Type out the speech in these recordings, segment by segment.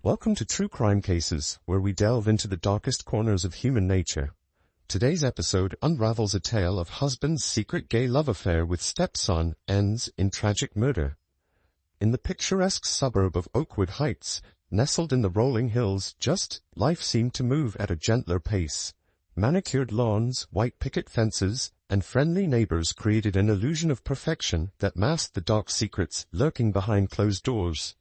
Welcome to True Crime Cases, where we delve into the darkest corners of human nature. Today's episode unravels a tale of husband's secret gay love affair with stepson ends in tragic murder. In the picturesque suburb of Oakwood Heights, nestled in the rolling hills, life seemed to move at a gentler pace. Manicured lawns, white picket fences, and friendly neighbors created an illusion of perfection that masked the dark secrets lurking behind closed doors.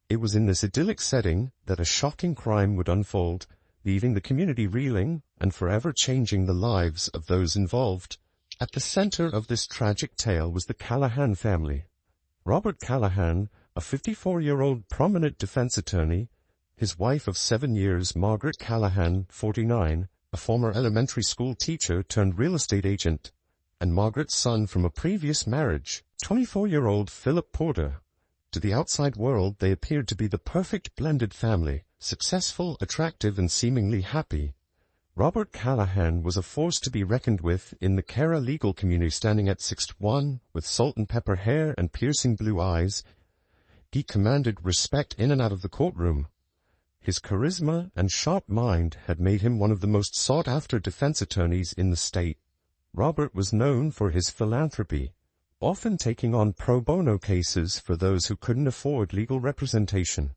It was in this idyllic setting that a shocking crime would unfold, leaving the community reeling and forever changing the lives of those involved. At the center of this tragic tale was the Callahan family. Robert Callahan, a 54-year-old prominent defense attorney, his wife of 7 years, Margaret Callahan, 49, a former elementary school teacher turned real estate agent, and Margaret's son from a previous marriage, 24-year-old Philip Porter. To the outside world, they appeared to be the perfect blended family, successful, attractive, and seemingly happy. Robert Callahan was a force to be reckoned with in the Kara legal community, standing at 6'1", with salt and pepper hair and piercing blue eyes. He commanded respect in and out of the courtroom. His charisma and sharp mind had made him one of the most sought-after defense attorneys in the state. Robert was known for his philanthropy, often taking on pro bono cases for those who couldn't afford legal representation.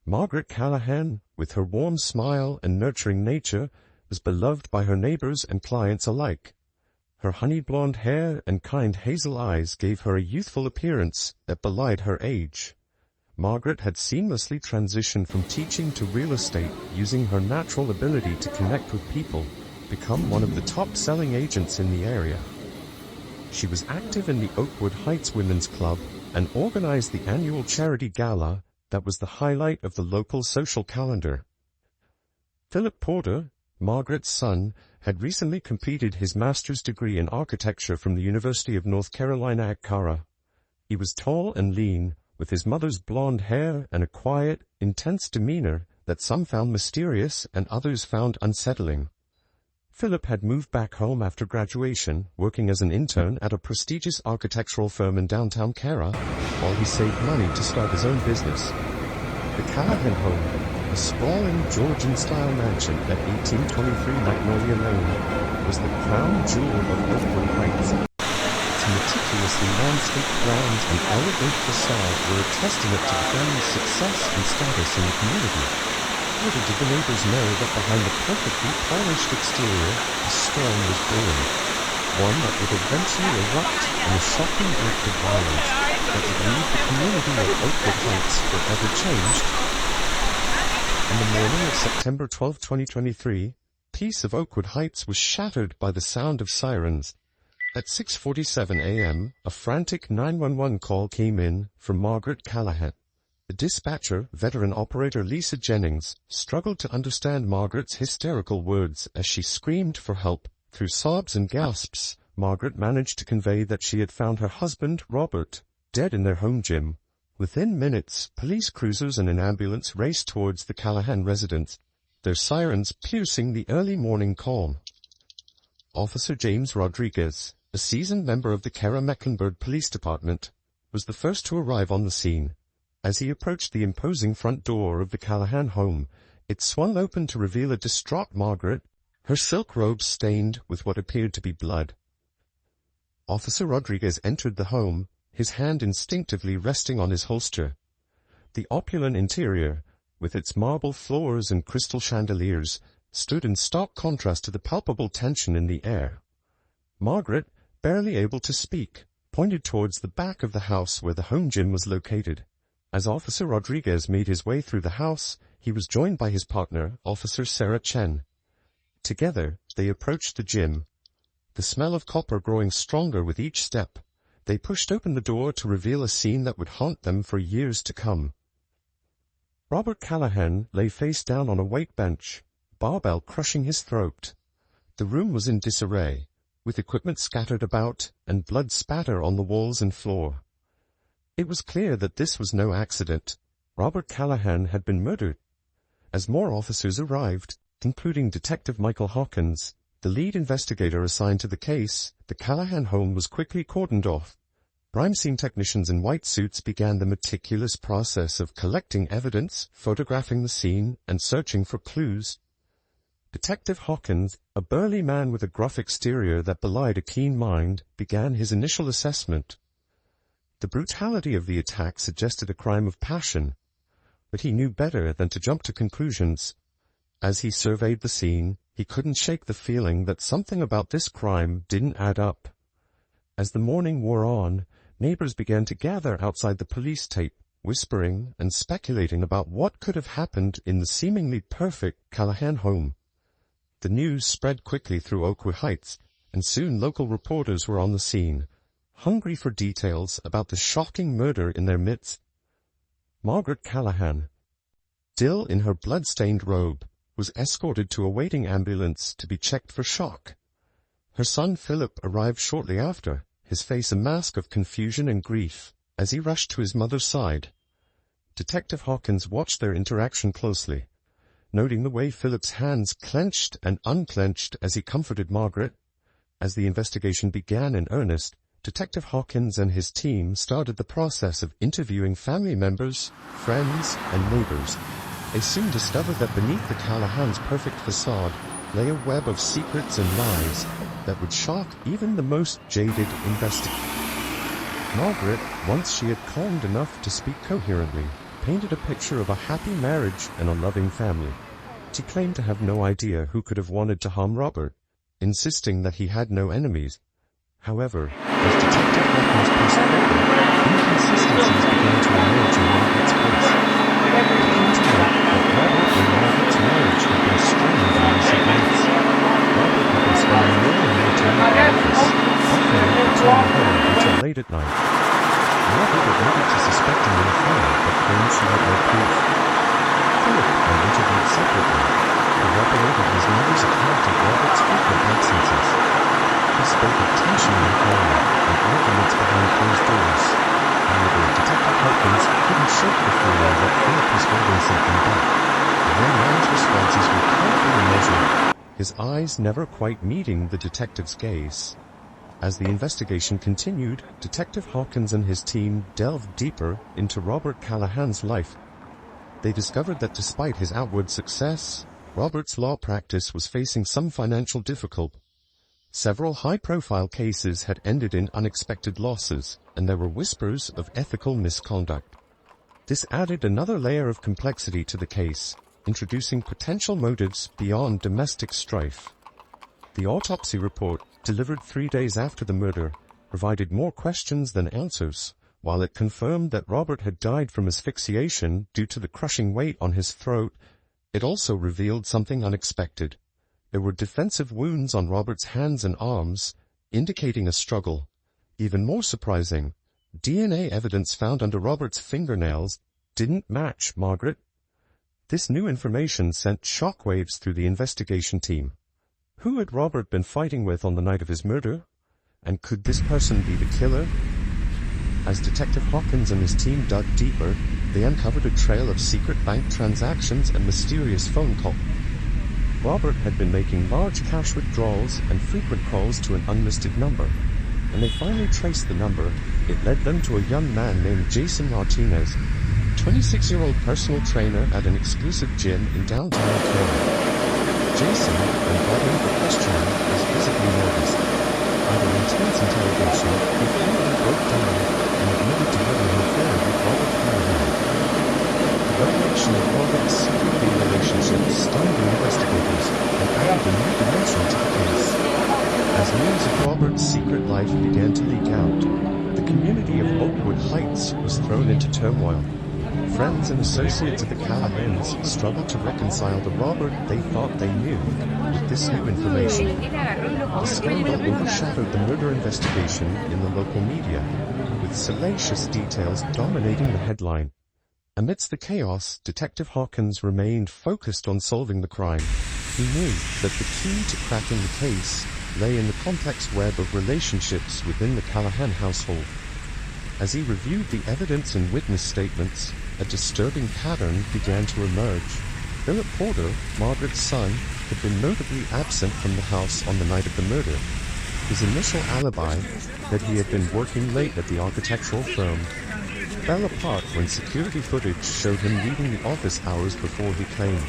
Margaret Callahan, with her warm smile and nurturing nature, was beloved by her neighbors and clients alike. Her honey-blonde hair and kind hazel eyes gave her a youthful appearance that belied her age. Margaret had seamlessly transitioned from teaching to real estate, using her natural ability to connect with people, become one of the top-selling agents in the area. She was active in the Oakwood Heights Women's Club and organized the annual charity gala that was the highlight of the local social calendar. Philip Porter, Margaret's son, had recently completed his master's degree in architecture from the University of North Carolina at Kara. He was tall and lean, with his mother's blonde hair and a quiet, intense demeanor that some found mysterious and others found unsettling. Philip had moved back home after graduation, working as an intern at a prestigious architectural firm in downtown Kara, while he saved money to start his own business. The Callahan home, a sprawling Georgian-style mansion at 1823 Magnolia Lane, was the crown jewel of Oakwood Heights. Its meticulously landscaped grounds and elegant facade were a testament to the family's success and status in the community. Little did the neighbors know that behind the perfectly polished exterior, a storm was brewing, one that would eventually erupt in a shocking act of violence that would leave the community of Oakwood Heights forever changed. On the morning of September 12, 2023, peace of Oakwood Heights was shattered by the sound of sirens. At 6:47 a.m., a frantic 911 call came in from Margaret Callahan. The dispatcher, veteran operator Lisa Jennings, struggled to understand Margaret's hysterical words as she screamed for help. Through sobs and gasps, Margaret managed to convey that she had found her husband, Robert, dead in their home gym. Within minutes, police cruisers and an ambulance raced towards the Callahan residence, their sirens piercing the early morning calm. Officer James Rodriguez, a seasoned member of the Kara-Mecklenburg Police Department, was the first to arrive on the scene. As he approached the imposing front door of the Callahan home, it swung open to reveal a distraught Margaret, her silk robes stained with what appeared to be blood. Officer Rodriguez entered the home, his hand instinctively resting on his holster. The opulent interior, with its marble floors and crystal chandeliers, stood in stark contrast to the palpable tension in the air. Margaret, barely able to speak, pointed towards the back of the house where the home gym was located. As Officer Rodriguez made his way through the house, he was joined by his partner, Officer Sarah Chen. Together, they approached the gym, the smell of copper growing stronger with each step. They pushed open the door to reveal a scene that would haunt them for years to come. Robert Callahan lay face down on a weight bench, barbell crushing his throat. The room was in disarray, with equipment scattered about and blood spatter on the walls and floor. It was clear that this was no accident. Robert Callahan had been murdered. As more officers arrived, including Detective Michael Hawkins, the lead investigator assigned to the case, the Callahan home was quickly cordoned off. Crime scene technicians in white suits began the meticulous process of collecting evidence, photographing the scene, and searching for clues. Detective Hawkins, a burly man with a gruff exterior that belied a keen mind, began his initial assessment. The brutality of the attack suggested a crime of passion, but he knew better than to jump to conclusions. As he surveyed the scene, he couldn't shake the feeling that something about this crime didn't add up. As the morning wore on, neighbors began to gather outside the police tape, whispering and speculating about what could have happened in the seemingly perfect Callahan home. The news spread quickly through Oakwood Heights, and soon local reporters were on the scene, hungry for details about the shocking murder in their midst. Margaret Callahan, still in her blood-stained robe, was escorted to a waiting ambulance to be checked for shock. Her son Philip arrived shortly after, his face a mask of confusion and grief, as he rushed to his mother's side. Detective Hawkins watched their interaction closely, noting the way Philip's hands clenched and unclenched as he comforted Margaret. As the investigation began in earnest, Detective Hawkins and his team started the process of interviewing family members, friends, and neighbors. They soon discovered that beneath the Callahans' perfect facade lay a web of secrets and lies that would shock even the most jaded investigator. Margaret, once she had calmed enough to speak coherently, painted a picture of a happy marriage and a loving family. She claimed to have no idea who could have wanted to harm Robert, insisting that he had no enemies. However, as Detective Hawkins pressed further, inconsistencies began to emerge in Margaret's case. It came to light that Robert and Margaret's marriage had been strained in recent months. Robert had been spending more and more time at the office, often not returning home until late at night. Margaret admitted to suspecting an affair, but claimed she had no proof. Philip had interviewed separately, corroborated his mother's account of Robert's frequent absences. He spoke of tension in the home and arguments behind closed doors. However, Detective Hawkins couldn't shake the feeling that Philip was holding something back. The young man's responses were carefully measured, his eyes never quite meeting the detective's gaze. As the investigation continued, Detective Hawkins and his team delved deeper into Robert Callahan's life. They discovered that despite his outward success, Robert's law practice was facing some financial difficulty. Several high-profile cases had ended in unexpected losses, and there were whispers of ethical misconduct. This added another layer of complexity to the case, introducing potential motives beyond domestic strife. The autopsy report, delivered 3 days after the murder, provided more questions than answers. While it confirmed that Robert had died from asphyxiation due to the crushing weight on his throat, it also revealed something unexpected. There were defensive wounds on Robert's hands and arms, indicating a struggle. Even more surprising, DNA evidence found under Robert's fingernails didn't match Margaret. This new information sent shockwaves through the investigation team. Who had Robert been fighting with on the night of his murder? And could this person be the killer? As Detective Hawkins and his team dug deeper, they uncovered a trail of secret bank transactions and mysterious phone calls. Robert had been making large cash withdrawals and frequent calls to an unlisted number. When they finally traced the number, it led them to a young man named Jason Martinez, 26-year-old personal trainer at an exclusive gym in downtown Canada. Jason, when brought in for questioning, was visibly nervous. Under intense interrogation, he finally broke down and admitted to having an affair with Robert Callahan. The revelation of Robert's secret gay relationship stunned the investigators and added a new dimension to the case. As news of Robert's secret life began to leak out, the community of Oakwood Heights was thrown into turmoil. Friends and associates of the Callahans struggled to reconcile the Robert they thought they knew with this new information. The scandal overshadowed the murder investigation in the local media, with salacious details dominating the headline. Amidst the chaos, Detective Hawkins remained focused on solving the crime. He knew that the key to cracking the case lay in the complex web of relationships within the Callahan household. As he reviewed the evidence and witness statements, a disturbing pattern began to emerge. Philip Porter, Margaret's son, had been notably absent from the house on the night of the murder. His initial alibi, that he had been working late at the architectural firm, fell apart when security footage showed him leaving the office hours before he claimed.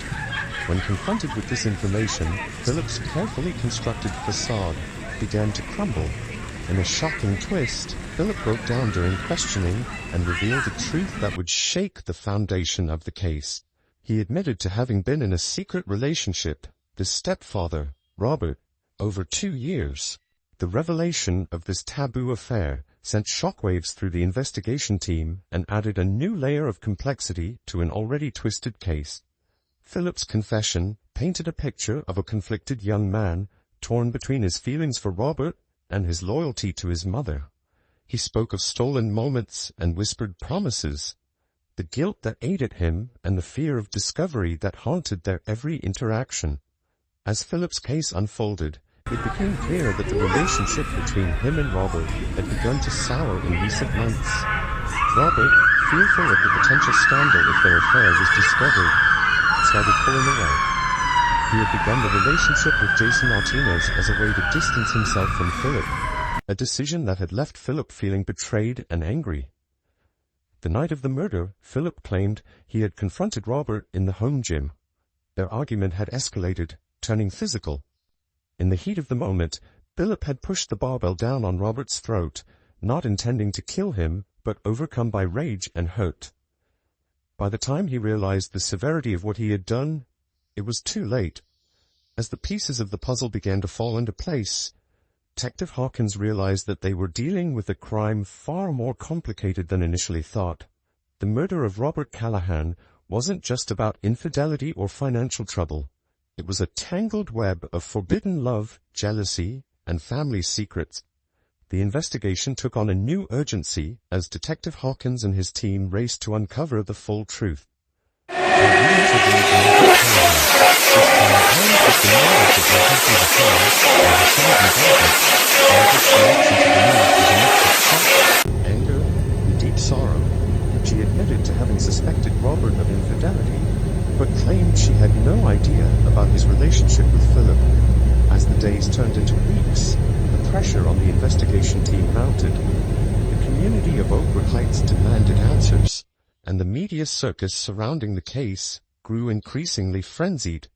When confronted with this information, Philip's carefully constructed facade began to crumble. In a shocking twist, Philip broke down during questioning and revealed a truth that would shake the foundation of the case. He admitted to having been in a secret relationship, his stepfather, Robert, over 2 years. The revelation of this taboo affair sent shockwaves through the investigation team and added a new layer of complexity to an already twisted case. Philip's confession painted a picture of a conflicted young man, torn between his feelings for Robert and his loyalty to his mother. He spoke of stolen moments and whispered promises, the guilt that ate at him and the fear of discovery that haunted their every interaction. As Philip's case unfolded, it became clear that the relationship between him and Robert had begun to sour in recent months. Robert, fearful of the potential scandal if their affair was discovered, started pulling away. He had begun the relationship with Jason Martinez as a way to distance himself from Philip, a decision that had left Philip feeling betrayed and angry. The night of the murder, Philip claimed he had confronted Robert in the home gym. Their argument had escalated, turning physical. In the heat of the moment, Philip had pushed the barbell down on Robert's throat, not intending to kill him, but overcome by rage and hurt. By the time he realized the severity of what he had done, it was too late. As the pieces of the puzzle began to fall into place, Detective Hawkins realized that they were dealing with a crime far more complicated than initially thought. The murder of Robert Callahan wasn't just about infidelity or financial trouble. It was a tangled web of forbidden love, jealousy, and family secrets. The investigation took on a new urgency as Detective Hawkins and his team raced to uncover the full truth. Anger and deep sorrow. She admitted to having suspected Robert of infidelity, but claimed she had no idea about his relationship with Philip. As the days turned into weeks, the pressure on the investigation team mounted. The community of Oakwood Heights demanded answers, and the media circus surrounding the case grew increasingly frenzied.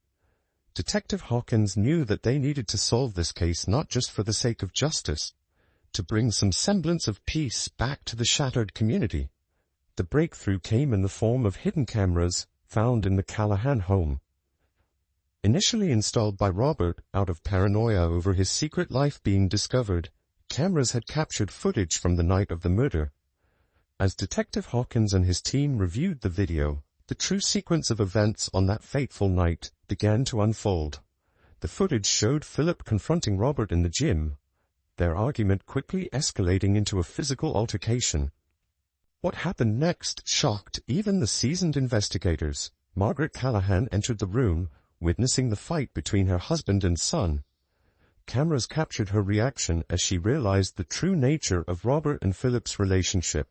Detective Hawkins knew that they needed to solve this case not just for the sake of justice, to bring some semblance of peace back to the shattered community. The breakthrough came in the form of hidden cameras found in the Callahan home. Initially installed by Robert out of paranoia over his secret life being discovered, cameras had captured footage from the night of the murder. As Detective Hawkins and his team reviewed the video, the true sequence of events on that fateful night began to unfold. The footage showed Philip confronting Robert in the gym, their argument quickly escalating into a physical altercation. What happened next shocked even the seasoned investigators. Margaret Callahan entered the room, witnessing the fight between her husband and son. Cameras captured her reaction as she realized the true nature of Robert and Philip's relationship.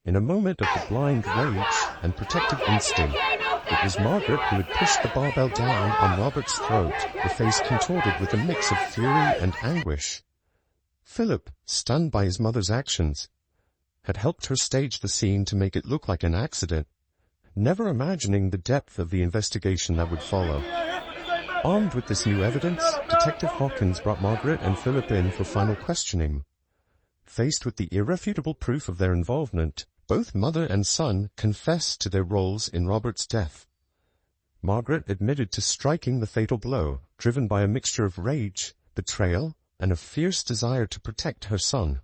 In a moment of the blind rage and protective instinct, it was Margaret who had pushed the barbell down on Robert's throat, her face contorted with a mix of fury and anguish. Philip, stunned by his mother's actions, had helped her stage the scene to make it look like an accident, never imagining the depth of the investigation that would follow. Armed with this new evidence, Detective Hawkins brought Margaret and Philip in for final questioning. Faced with the irrefutable proof of their involvement, both mother and son confessed to their roles in Robert's death. Margaret admitted to striking the fatal blow, driven by a mixture of rage, betrayal, and a fierce desire to protect her son.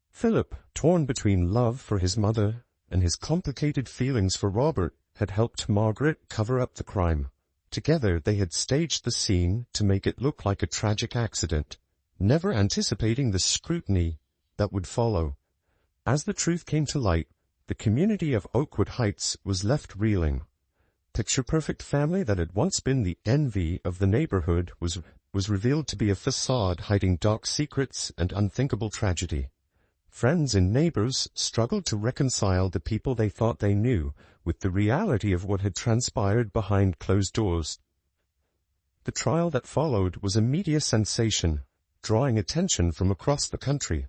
Philip, torn between love for his mother and his complicated feelings for Robert, had helped Margaret cover up the crime. Together they had staged the scene to make it look like a tragic accident, never anticipating the scrutiny that would follow. As the truth came to light, the community of Oakwood Heights was left reeling. Picture-perfect family that had once been the envy of the neighborhood was revealed to be a facade hiding dark secrets and unthinkable tragedy. Friends and neighbors struggled to reconcile the people they thought they knew with the reality of what had transpired behind closed doors. The trial that followed was a media sensation. drawing attention from across the country.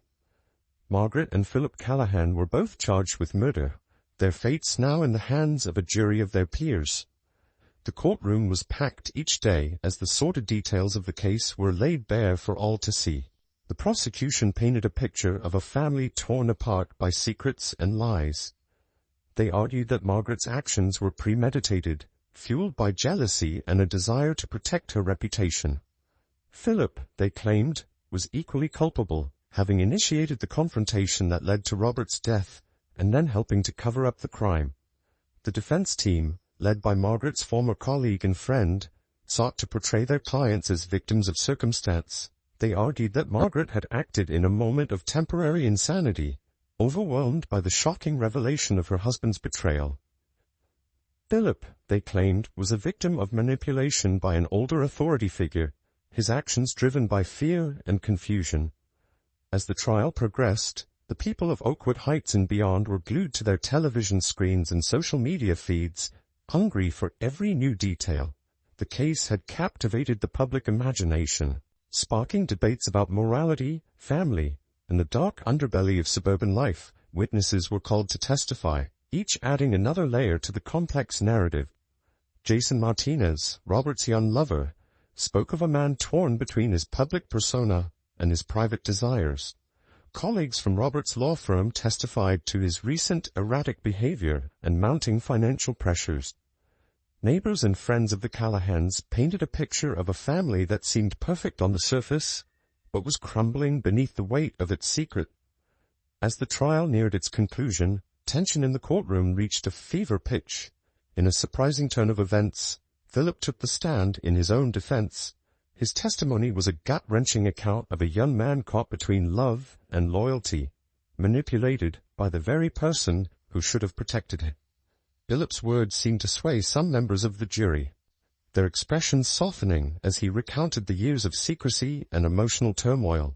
Margaret and Philip Callahan were both charged with murder, their fates now in the hands of a jury of their peers. The courtroom was packed each day as the sordid details of the case were laid bare for all to see. The prosecution painted a picture of a family torn apart by secrets and lies. They argued that Margaret's actions were premeditated, fueled by jealousy and a desire to protect her reputation. Philip, they claimed, was equally culpable, having initiated the confrontation that led to Robert's death, and then helping to cover up the crime. The defense team, led by Margaret's former colleague and friend, sought to portray their clients as victims of circumstance. They argued that Margaret had acted in a moment of temporary insanity, overwhelmed by the shocking revelation of her husband's betrayal. Philip, they claimed, was a victim of manipulation by an older authority figure, his actions driven by fear and confusion. As the trial progressed, the people of Oakwood Heights and beyond were glued to their television screens and social media feeds, hungry for every new detail. The case had captivated the public imagination, sparking debates about morality, family, and the dark underbelly of suburban life. Witnesses were called to testify, each adding another layer to the complex narrative. Jason Martinez, Robert's young lover, spoke of a man torn between his public persona and his private desires. Colleagues from Robert's law firm testified to his recent erratic behavior and mounting financial pressures. Neighbors and friends of the Callahans painted a picture of a family that seemed perfect on the surface, but was crumbling beneath the weight of its secret. As the trial neared its conclusion, tension in the courtroom reached a fever pitch. In a surprising turn of events, Philip took the stand in his own defense. His testimony was a gut-wrenching account of a young man caught between love and loyalty, manipulated by the very person who should have protected him. Philip's words seemed to sway some members of the jury, their expressions softening as he recounted the years of secrecy and emotional turmoil.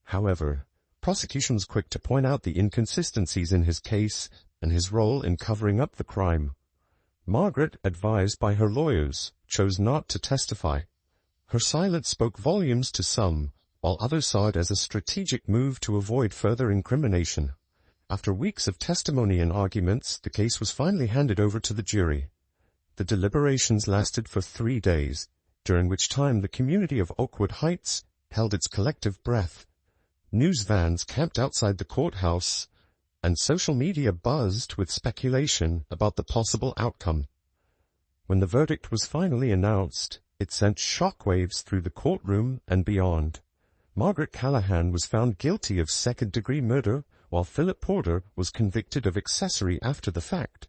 However, prosecution was quick to point out the inconsistencies in his case and his role in covering up the crime. Margaret, advised by her lawyers, chose not to testify. Her silence spoke volumes to some, while others saw it as a strategic move to avoid further incrimination. After weeks of testimony and arguments, the case was finally handed over to the jury. The deliberations lasted for 3 days, during which time the community of Oakwood Heights held its collective breath. News vans camped outside the courthouse, and social media buzzed with speculation about the possible outcome. When the verdict was finally announced, it sent shockwaves through the courtroom and beyond. Margaret Callahan was found guilty of second-degree murder, while Philip Porter was convicted of accessory after the fact.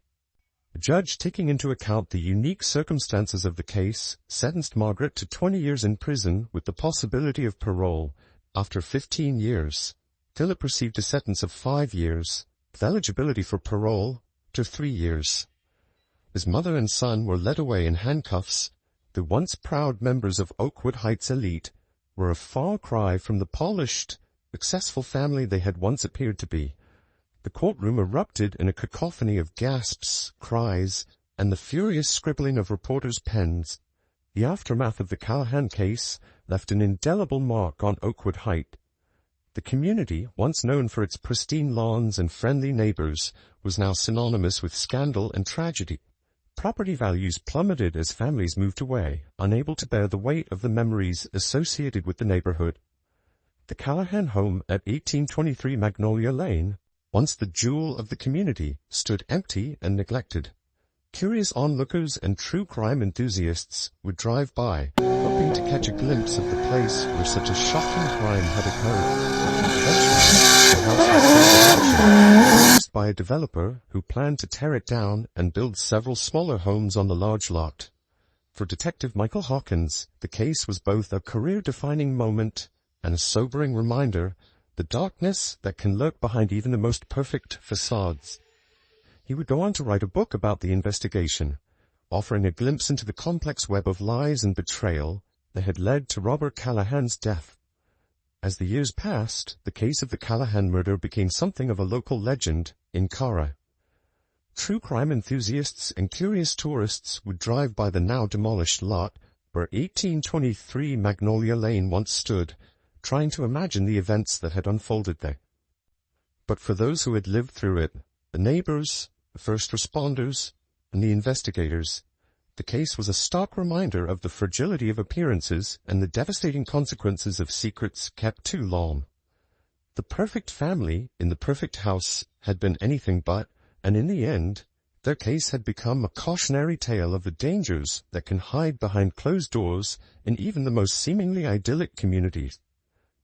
The judge, taking into account the unique circumstances of the case, sentenced Margaret to 20 years in prison with the possibility of parole. After 15 years, Philip received a sentence of 5 years, with eligibility for parole to 3 years. His mother and son were led away in handcuffs. The once proud members of Oakwood Heights elite were a far cry from the polished, successful family they had once appeared to be. The courtroom erupted in a cacophony of gasps, cries, and the furious scribbling of reporters' pens. The aftermath of the Callahan case left an indelible mark on Oakwood Heights. The community, once known for its pristine lawns and friendly neighbors, was now synonymous with scandal and tragedy. Property values plummeted as families moved away, unable to bear the weight of the memories associated with the neighborhood. The Callahan home at 1823 Magnolia Lane, once the jewel of the community, stood empty and neglected. Curious onlookers and true crime enthusiasts would drive by, hoping to catch a glimpse of the place where such a shocking crime had occurred. Eventually, the house was used by a developer who planned to tear it down and build several smaller homes on the large lot. For Detective Michael Hawkins, the case was both a career-defining moment and a sobering reminder, the darkness that can lurk behind even the most perfect facades. He would go on to write a book about the investigation, offering a glimpse into the complex web of lies and betrayal that had led to Robert Callahan's death. As the years passed, the case of the Callahan murder became something of a local legend in Cara. True crime enthusiasts and curious tourists would drive by the now demolished lot where 1823 Magnolia Lane once stood, trying to imagine the events that had unfolded there. But for those who had lived through it, the neighbors, the first responders, and the investigators, the case was a stark reminder of the fragility of appearances and the devastating consequences of secrets kept too long. The perfect family in the perfect house had been anything but, and in the end, their case had become a cautionary tale of the dangers that can hide behind closed doors in even the most seemingly idyllic communities.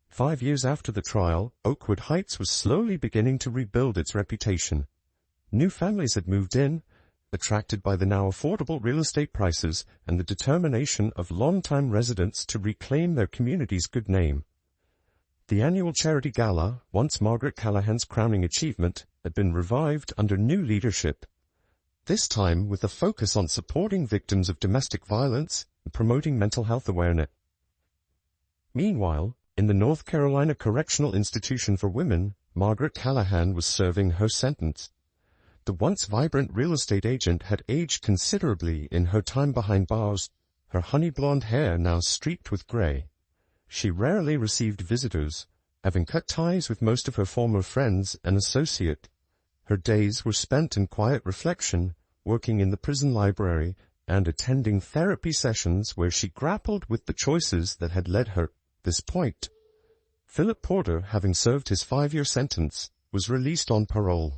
5 years after the trial, Oakwood Heights was slowly beginning to rebuild its reputation. New families had moved in, attracted by the now affordable real estate prices and the determination of long-time residents to reclaim their community's good name. The annual charity gala, once Margaret Callahan's crowning achievement, had been revived under new leadership, this time with a focus on supporting victims of domestic violence and promoting mental health awareness. Meanwhile, in the North Carolina Correctional Institution for Women, Margaret Callahan was serving her sentence. The once vibrant real estate agent had aged considerably in her time behind bars, her honey blonde hair now streaked with gray. She rarely received visitors, having cut ties with most of her former friends and associates. Her days were spent in quiet reflection, working in the prison library, and attending therapy sessions where she grappled with the choices that had led her to this point. Philip Porter, having served his 5-year sentence, was released on parole.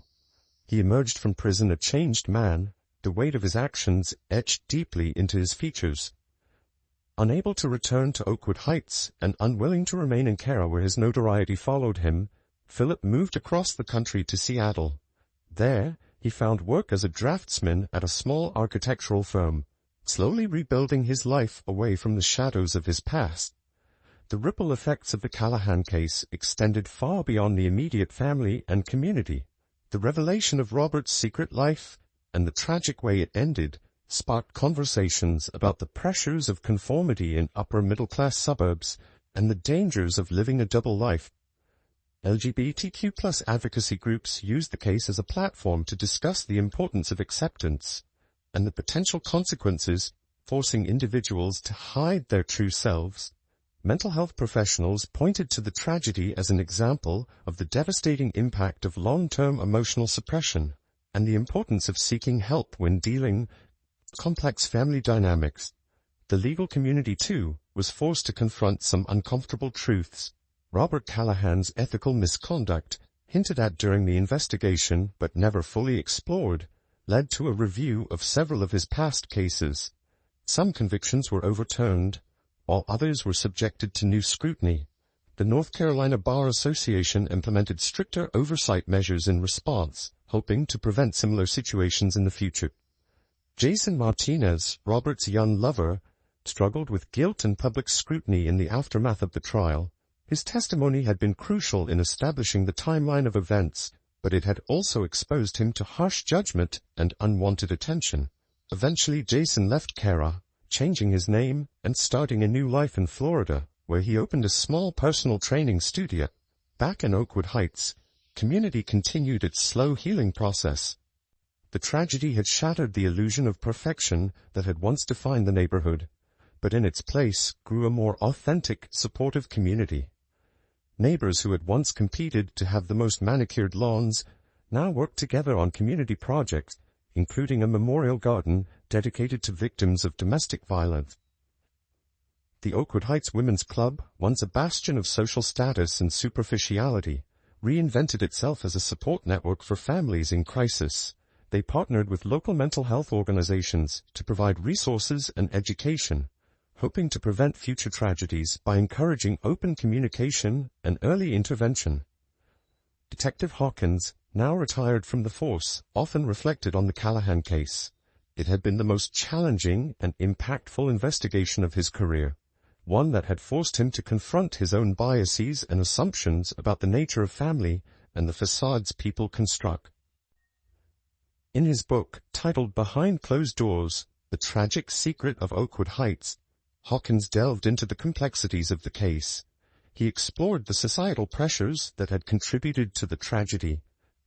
He emerged from prison a changed man, the weight of his actions etched deeply into his features. Unable to return to Oakwood Heights and unwilling to remain in Cara where his notoriety followed him, Philip moved across the country to Seattle. There, he found work as a draftsman at a small architectural firm, slowly rebuilding his life away from the shadows of his past. The ripple effects of the Callahan case extended far beyond the immediate family and community. The revelation of Robert's secret life and the tragic way it ended sparked conversations about the pressures of conformity in upper-middle-class suburbs and the dangers of living a double life. LGBTQ+ advocacy groups used the case as a platform to discuss the importance of acceptance and the potential consequences forcing individuals to hide their true selves. Mental health professionals pointed to the tragedy as an example of the devastating impact of long-term emotional suppression and the importance of seeking help when dealing with complex family dynamics. The legal community, too, was forced to confront some uncomfortable truths. Robert Callahan's ethical misconduct, hinted at during the investigation but never fully explored, led to a review of several of his past cases. Some convictions were overturned, while others were subjected to new scrutiny. The North Carolina Bar Association implemented stricter oversight measures in response, hoping to prevent similar situations in the future. Jason Martinez, Robert's young lover, struggled with guilt and public scrutiny in the aftermath of the trial. His testimony had been crucial in establishing the timeline of events, but it had also exposed him to harsh judgment and unwanted attention. Eventually, Jason left Cara, changing his name and starting a new life in Florida, where he opened a small personal training studio. Back in Oakwood Heights, community continued its slow healing process. The tragedy had shattered the illusion of perfection that had once defined the neighborhood, but in its place grew a more authentic, supportive community. Neighbors who had once competed to have the most manicured lawns now worked together on community projects, including a memorial garden dedicated to victims of domestic violence. The Oakwood Heights Women's Club, once a bastion of social status and superficiality, reinvented itself as a support network for families in crisis. They partnered with local mental health organizations to provide resources and education, hoping to prevent future tragedies by encouraging open communication and early intervention. Detective Hawkins, now retired from the force, often reflected on the Callahan case. It had been the most challenging and impactful investigation of his career, one that had forced him to confront his own biases and assumptions about the nature of family and the facades people construct. In his book, titled Behind Closed Doors, The Tragic Secret of Oakwood Heights, Hawkins delved into the complexities of the case. He explored the societal pressures that had contributed to the tragedy,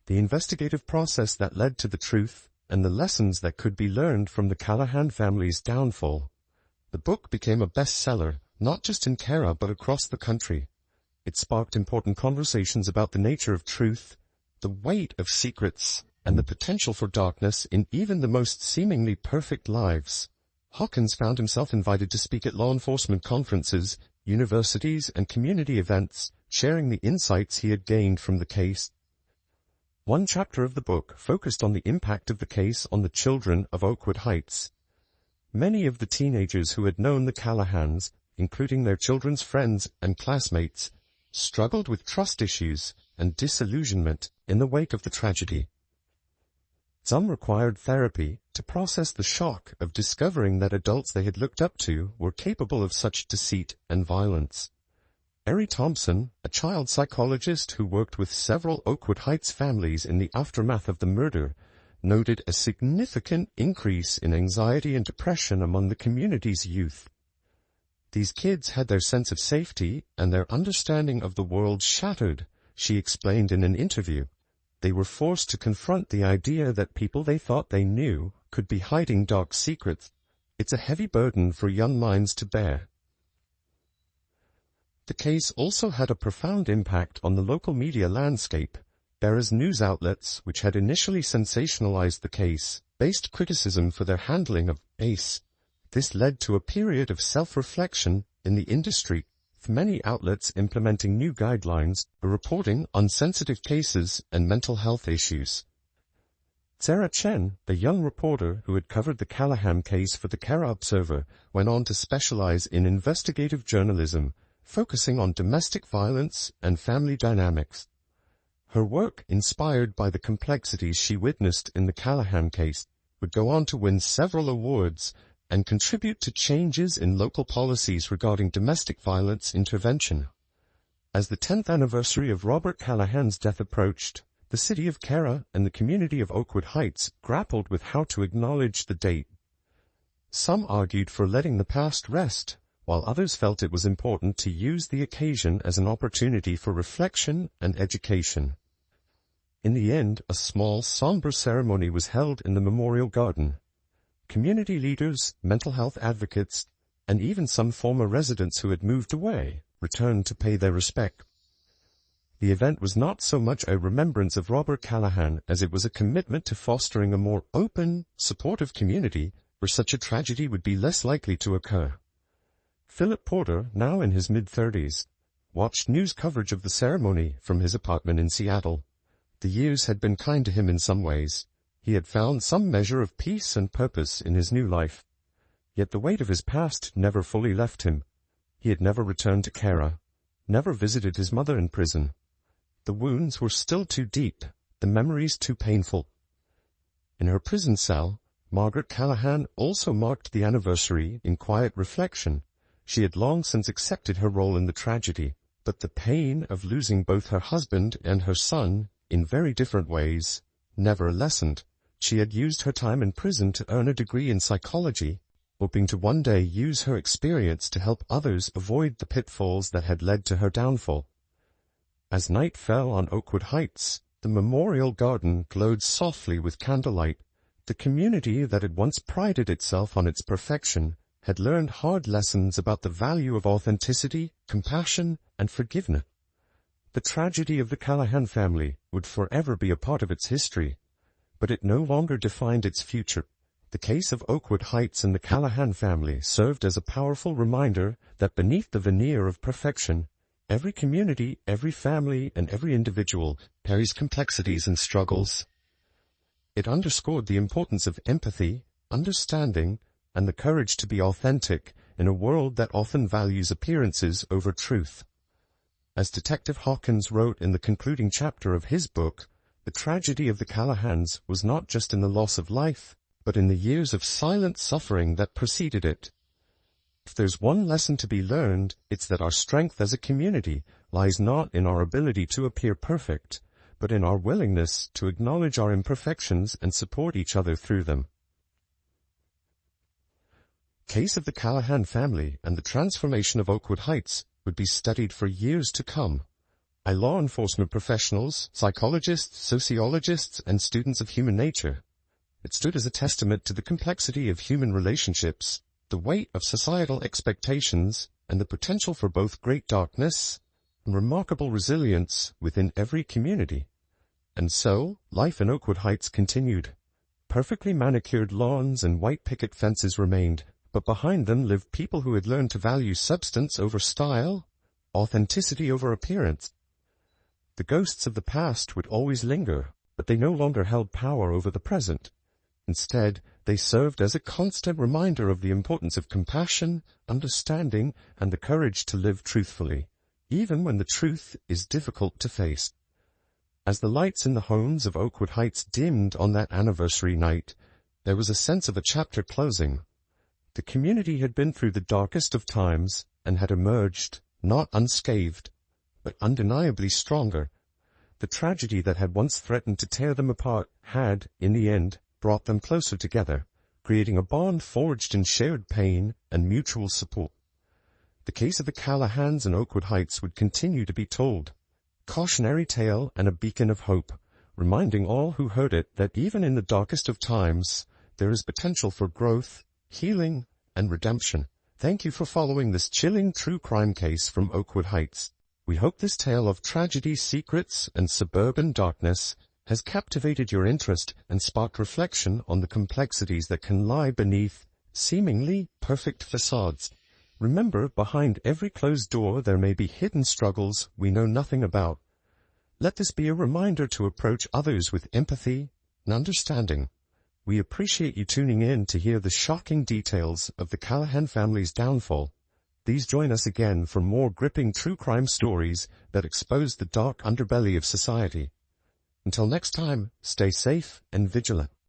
the investigative process that led to the truth, and the lessons that could be learned from the Callahan family's downfall. The book became a bestseller, not just in Cara but across the country. It sparked important conversations about the nature of truth, the weight of secrets, and the potential for darkness in even the most seemingly perfect lives. Hawkins found himself invited to speak at law enforcement conferences, universities, and community events, sharing the insights he had gained from the case. One chapter of the book focused on the impact of the case on the children of Oakwood Heights. Many of the teenagers who had known the Callahans, including their children's friends and classmates, struggled with trust issues and disillusionment in the wake of the tragedy. Some required therapy to process the shock of discovering that adults they had looked up to were capable of such deceit and violence. Eri Thompson, a child psychologist who worked with several Oakwood Heights families in the aftermath of the murder, noted a significant increase in anxiety and depression among the community's youth. These kids had their sense of safety and their understanding of the world shattered, she explained in an interview. They were forced to confront the idea that people they thought they knew could be hiding dark secrets. It's a heavy burden for young minds to bear. The case also had a profound impact on the local media landscape. Bearer's news outlets, which had initially sensationalized the case, faced criticism for their handling of ACE. This led to a period of self-reflection in the industry, with many outlets implementing new guidelines for reporting on sensitive cases and mental health issues. Sarah Chen, the young reporter who had covered the Callahan case for the Kara Observer, went on to specialize in investigative journalism, focusing on domestic violence and family dynamics. Her work, inspired by the complexities she witnessed in the Callahan case, would go on to win several awards and contribute to changes in local policies regarding domestic violence intervention. As the 10th anniversary of Robert Callahan's death approached, the city of Kara and the community of Oakwood Heights grappled with how to acknowledge the date. Some argued for letting the past rest, while others felt it was important to use the occasion as an opportunity for reflection and education. In the end, a small, somber ceremony was held in the Memorial Garden. Community leaders, mental health advocates, and even some former residents who had moved away returned to pay their respect. The event was not so much a remembrance of Robert Callahan as it was a commitment to fostering a more open, supportive community where such a tragedy would be less likely to occur. Philip Porter, now in his mid-30s, watched news coverage of the ceremony from his apartment in Seattle. The years had been kind to him in some ways. He had found some measure of peace and purpose in his new life. Yet the weight of his past never fully left him. He had never returned to Kara, never visited his mother in prison. The wounds were still too deep, the memories too painful. In her prison cell, Margaret Callahan also marked the anniversary in quiet reflection. She had long since accepted her role in the tragedy, but the pain of losing both her husband and her son, in very different ways, never lessened. She had used her time in prison to earn a degree in psychology, hoping to one day use her experience to help others avoid the pitfalls that had led to her downfall. As night fell on Oakwood Heights, the Memorial Garden glowed softly with candlelight. The community that had once prided itself on its perfection had learned hard lessons about the value of authenticity, compassion, and forgiveness. The tragedy of the Callahan family would forever be a part of its history, but it no longer defined its future. The case of Oakwood Heights and the Callahan family served as a powerful reminder that beneath the veneer of perfection, every community, every family, and every individual carries complexities and struggles. It underscored the importance of empathy, understanding, and the courage to be authentic in a world that often values appearances over truth. As Detective Hawkins wrote in the concluding chapter of his book, the tragedy of the Callahans was not just in the loss of life, but in the years of silent suffering that preceded it. If there's one lesson to be learned, it's that our strength as a community lies not in our ability to appear perfect, but in our willingness to acknowledge our imperfections and support each other through them. The case of the Callahan family and the transformation of Oakwood Heights would be studied for years to come by law enforcement professionals, psychologists, sociologists, and students of human nature. It stood as a testament to the complexity of human relationships, the weight of societal expectations, and the potential for both great darkness and remarkable resilience within every community. And so, life in Oakwood Heights continued. Perfectly manicured lawns and white picket fences remained, but behind them lived people who had learned to value substance over style, authenticity over appearance. The ghosts of the past would always linger, but they no longer held power over the present. Instead, they served as a constant reminder of the importance of compassion, understanding, and the courage to live truthfully, even when the truth is difficult to face. As the lights in the homes of Oakwood Heights dimmed on that anniversary night, there was a sense of a chapter closing. The community had been through the darkest of times and had emerged, not unscathed, but undeniably stronger. The tragedy that had once threatened to tear them apart had, in the end, brought them closer together, creating a bond forged in shared pain and mutual support. The case of the Callahans in Oakwood Heights would continue to be told, cautionary tale and a beacon of hope, reminding all who heard it that even in the darkest of times, there is potential for growth, healing, and redemption. Thank you for following this chilling true crime case from Oakwood Heights. We hope this tale of tragedy, secrets, and suburban darkness has captivated your interest and sparked reflection on the complexities that can lie beneath seemingly perfect facades. Remember, behind every closed door there may be hidden struggles we know nothing about. Let this be a reminder to approach others with empathy and understanding. We appreciate you tuning in to hear the shocking details of the Callahan family's downfall. Please join us again for more gripping true crime stories that expose the dark underbelly of society. Until next time, stay safe and vigilant.